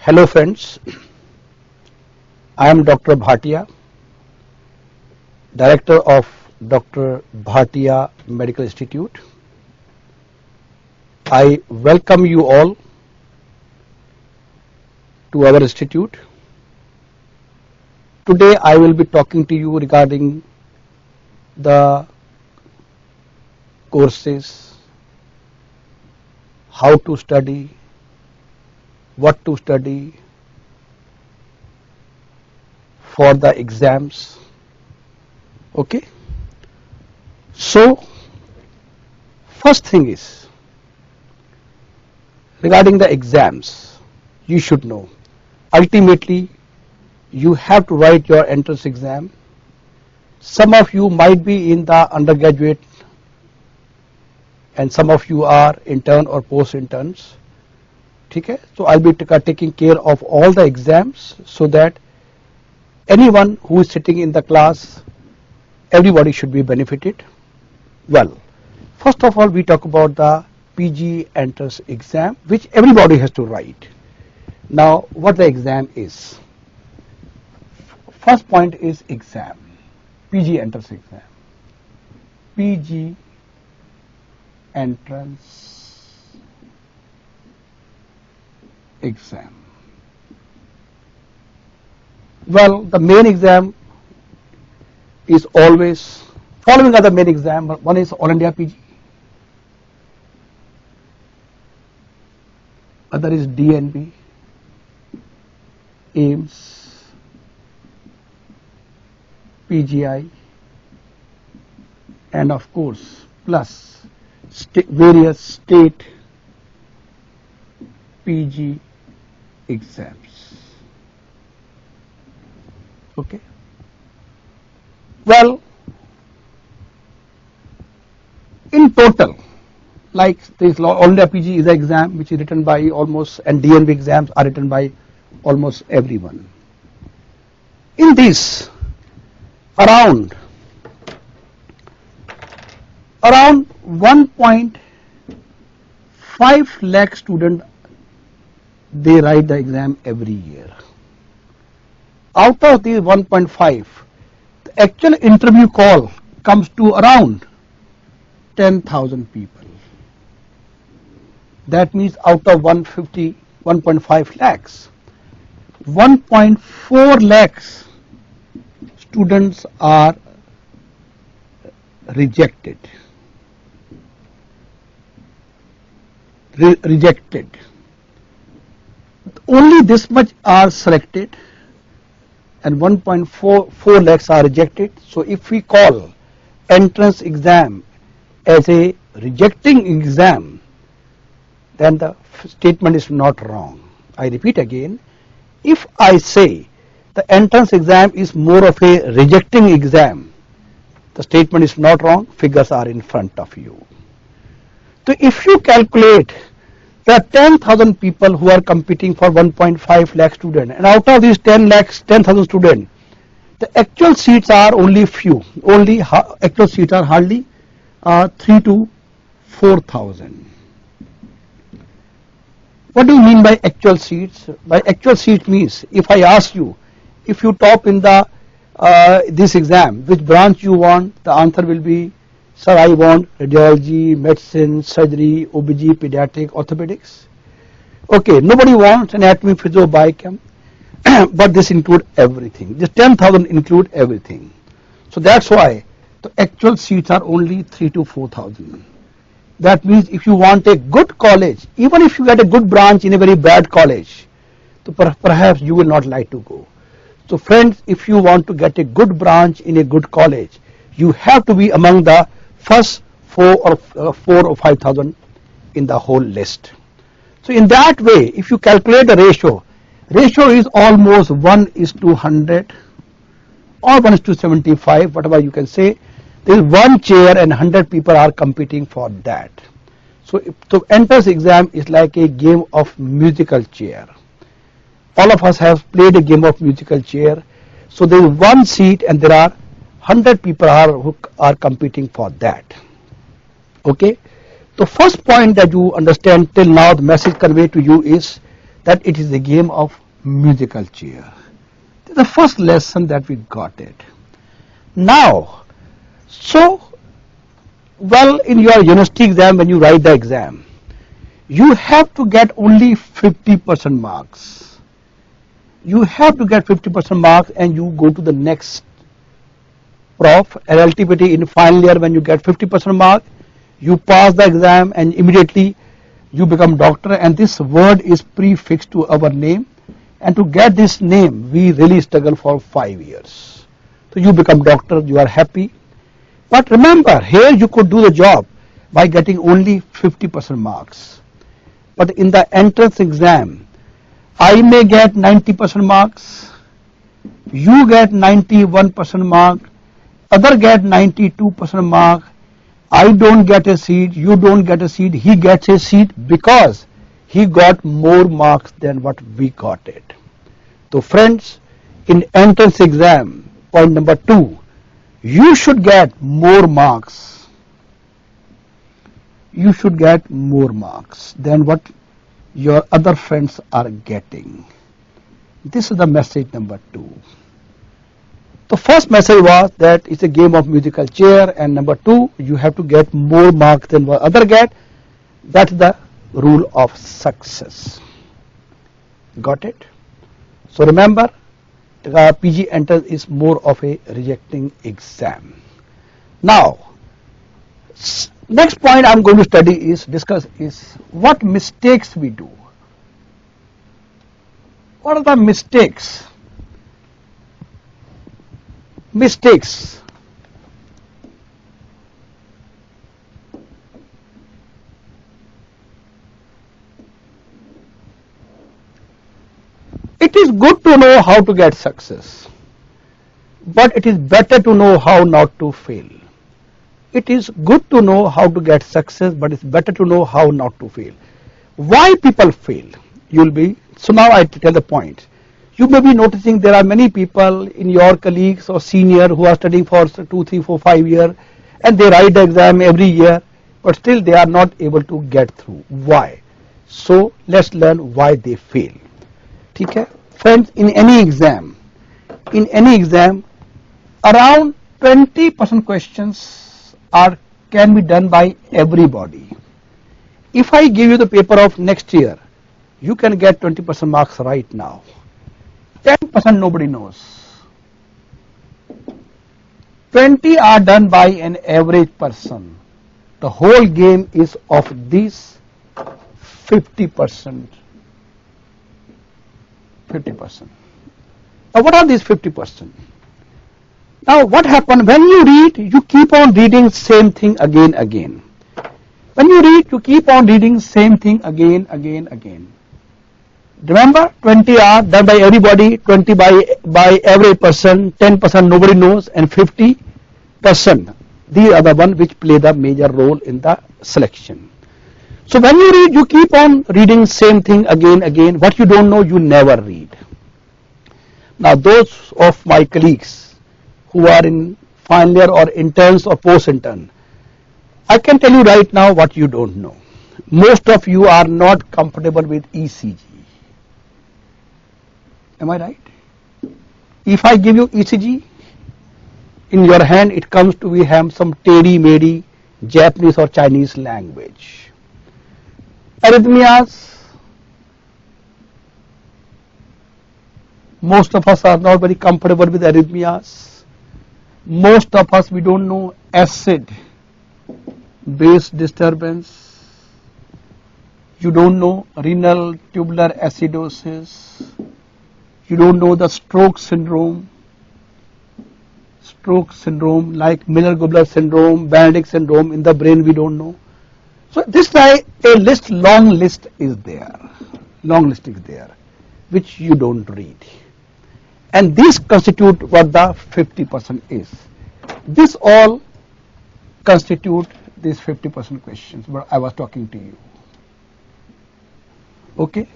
Hello friends, I am Dr. Bhatia, Director of Dr. Bhatia Medical Institute. I welcome you all to our institute. Today I will be talking to you regarding the courses, how to study, what to study for the exams. Okay, so first thing is regarding the exams, you should know ultimately you have to write your entrance exam. Some of you might be in the undergraduate and some of you are intern or post interns. Okay, so I'll be taking care of all the exams so that anyone who is sitting in the class, everybody should be benefited. Well, first of all, we talk about the PG entrance exam, which everybody has to write. Now, what the exam is? First point is exam, PG entrance exam. PG entrance exam. Well, the main exam is always following are the main exam. One is All India PG, other is DNB, AIMS, PGI, and of course plus various state PG exams. Okay. Well, in total, like this All India PG is an exam which is written by almost, and DNB exams are written by almost everyone. In this, around 1.5 lakh students, they write the exam every year. Out of these 1.5, the actual interview call comes to around 10,000 people. That means out of 1.5 lakhs, 1.4 lakhs students are rejected. Only this much are selected and 1.4 lakhs are rejected. So if we call entrance exam as a rejecting exam, then the statement is not wrong. I repeat again, if I say the entrance exam is more of a rejecting exam, the statement is not wrong, figures are in front of you. So if you calculate the 10,000 people who are competing for 1.5 lakh students, and out of these 10,000 students, the actual seats are only few. Actual seats are hardly 3 to 4,000. What do you mean by actual seats? By actual seats means if I ask you, if you top in the this exam, which branch you want, the answer will be, sir, I want radiology, medicine, surgery, OBG, pediatric, orthopedics. Okay, nobody wants anatomy, physio, biochem, but this include everything. This 10,000 include everything. So that's why the actual seats are only 3 to 4,000. That means if you want a good college, even if you get a good branch in a very bad college, so perhaps you will not like to go. So friends, if you want to get a good branch in a good college, you have to be among the first 4 or 5,000 in the whole list. So in that way, if you calculate the ratio is almost 1:100 or 1:75, whatever you can say. There is one chair and 100 people are competing for that. So entrance exam is like a game of musical chair. All of us have played a game of musical chair. So there is one seat and there are 100 people who are competing for that. Okay. The first point that you understand till now, the message conveyed to you is that it is a game of musical chair. This is the first lesson that we got it. Now, well, in your university exam, when you write the exam, you have to get only 50% marks. You have to get 50% marks and you go to the next prof. LLTPT in final year, when you get 50% mark, you pass the exam and immediately you become doctor, and this word is prefixed to our name, and to get this name we really struggle for 5 years. So you become doctor, you are happy. But remember, here you could do the job by getting only 50% marks. But in the entrance exam, I may get 90% marks, you get 91% mark, other get 92% mark, I don't get a seat, you don't get a seat, he gets a seat because he got more marks than what we got it. So friends, in entrance exam, point number 2, you should get more marks. You should get more marks than what your other friends are getting. This is the message number 2. The first message was that it's a game of musical chair, and number 2, you have to get more marks than what other get. That's the rule of success. Got it? So remember, PG entrance is more of a rejecting exam. Now, next point I'm going to discuss is what mistakes we do. What are the mistakes? Mistakes. It is good to know how to get success, but it is better to know how not to fail. It is good to know how to get success, but it's better to know how not to fail. Why people fail? So now I tell the point. You may be noticing there are many people in your colleagues or senior who are studying for 2, 3, 4, 5 years, and they write the exam every year, but still they are not able to get through. Why? So let's learn why they fail. Okay? Friends, in any exam, around 20% questions can be done by everybody. If I give you the paper of next year, you can get 20% marks right now. 10% nobody knows. 20 are done by an average person. The whole game is of these 50%. 50%. Now what are these 50%? Now what happens when you read, you keep on reading same thing again. When you read, you keep on reading same thing again. Remember, 20 are done by everybody, 20 by every person, 10% nobody knows, and 50%. These are the ones which play the major role in the selection. So when you read, you keep on reading same thing again. What you don't know, you never read. Now those of my colleagues who are in final year or interns or post-intern, I can tell you right now what you don't know. Most of you are not comfortable with ECG. Am I right? If I give you ECG, in your hand it comes to we have some tedi-medi Japanese or Chinese language. Arrhythmias, most of us are not very comfortable with arrhythmias. Most of us, we don't know acid, base disturbance. You don't know renal tubular acidosis. You don't know the stroke syndrome like Miller-Gubler syndrome, Benedict syndrome in the brain, we don't know. So this like a long list is there, which you don't read. And these constitute what the 50% is. This all constitute these 50% questions what I was talking to you. Okay?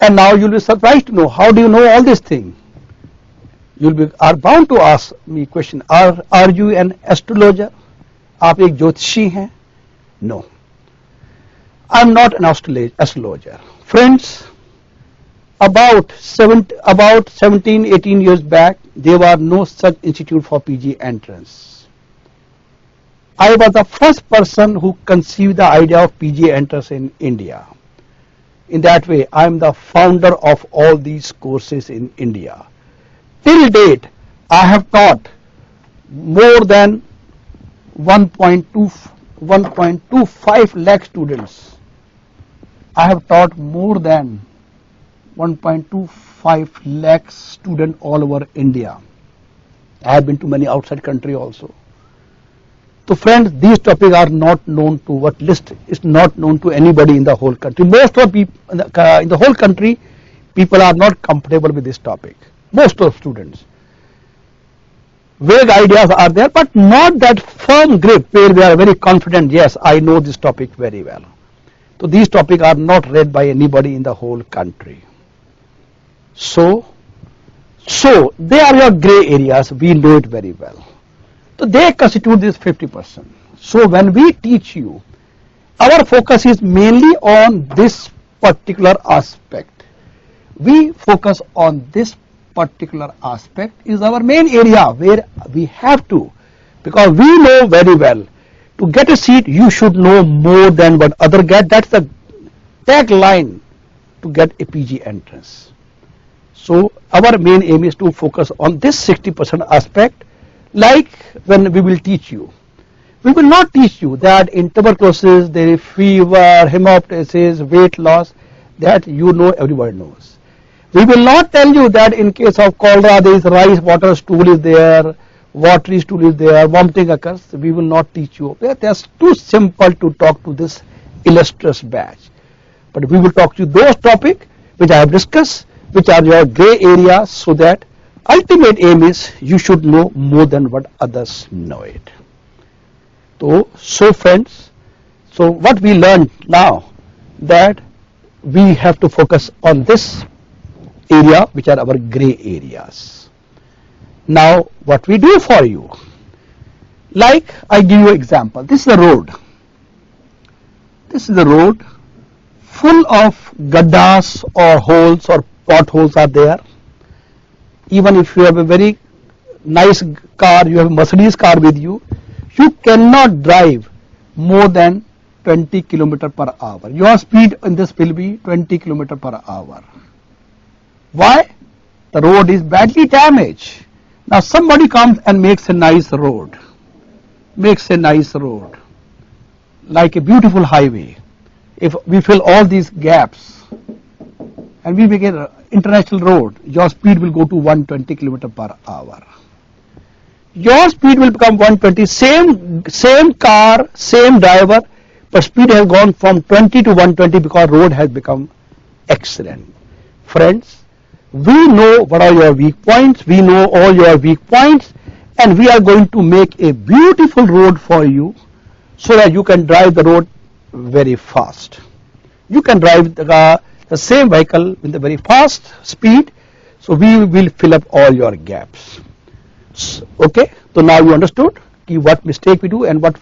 And now you'll be surprised to know, how do you know all these things? Are bound to ask me question, are you an astrologer? आप एक ज्योतिषी हैं? No. I'm not an astrologer. Friends, about 17, 18 years back, there was no such institute for PG entrance. I was the first person who conceived the idea of PG entrance in India. In that way, I am the founder of all these courses in India. Till date, I have taught more than 1.25 lakh students. I have taught more than 1.25 lakh students all over India. I have been to many outside country also. So friends, these topics are not known to what list is not known to anybody in the whole country. Most of people in the whole country, people are not comfortable with this topic. Most of students. Vague ideas are there, but not that firm grip where we are very confident, yes, I know this topic very well. So these topics are not read by anybody in the whole country. So they are your gray areas, we know it very well. So they constitute this 50%. So when we teach you, our focus is mainly on this particular aspect. We focus on this particular aspect is our main area where we have to, because we know very well, to get a seat you should know more than what other get. That's the tagline to get a PG entrance. So our main aim is to focus on this 60% aspect. Like when we will teach you, we will not teach you that in tuberculosis there is fever, hemoptysis, weight loss, that you know, everybody knows. We will not tell you that in case of cholera there is rice water stool is there, watery stool is there, vomiting occurs. We will not teach you. That's too simple to talk to this illustrious batch. But we will talk to you those topics which I have discussed, which are your gray areas, so that ultimate aim is you should know more than what others know it. So friends, so what we learned now, that we have to focus on this area which are our gray areas. Now what we do for you, like I give you an example. This is a road. This is a road full of gaddas or holes or potholes are there. Even if you have a very nice car, you have a Mercedes car with you, you cannot drive more than 20 km per hour. Your speed in this will be 20 km per hour. Why? The road is badly damaged. Now somebody comes and makes a nice road, like a beautiful highway. If we fill all these gaps and we make an international road, your speed will go to 120 km per hour. Your speed will become 120, same car, same driver, but speed has gone from 20 to 120 because road has become excellent. Friends, we know what are your weak points, we know all your weak points, and we are going to make a beautiful road for you so that you can drive the road very fast. You can drive the same vehicle with a very fast speed, so we will fill up all your gaps. Okay, so now you understood what mistake we do and what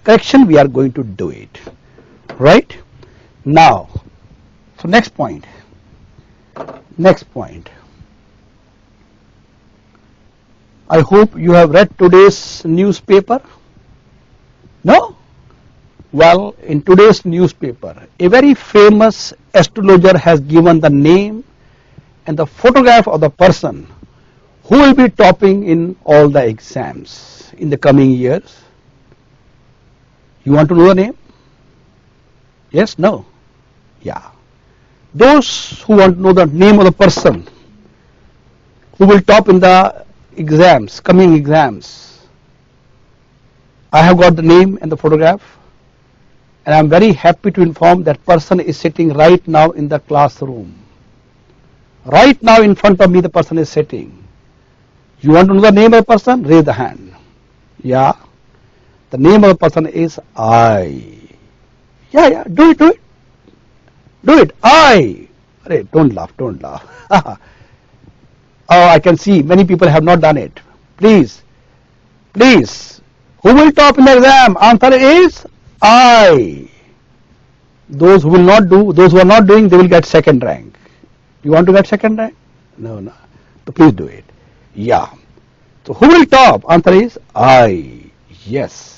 correction we are going to do it. Right? Now, so next point. I hope you have read today's newspaper. No? Well, in today's newspaper, a very famous astrologer has given the name and the photograph of the person who will be topping in all the exams in the coming years. You want to know the name? Yes? No? Yeah. Those who want to know the name of the person who will top in the exams, coming exams, I have got the name and the photograph, and I am very happy to inform that person is sitting right now in the classroom. Right now in front of me the person is sitting. You want to know the name of the person? Raise the hand. Yeah. The name of the person is I. Yeah, do it. Do it. I. Arey, don't laugh. Oh, I can see many people have not done it. Please. Who will top in the exam? Answer is I. Those who will not do, those who are not doing, they will get second rank. You want to get second rank? No, no. So please do it. Yeah. So who will top? Answer is I. Yes.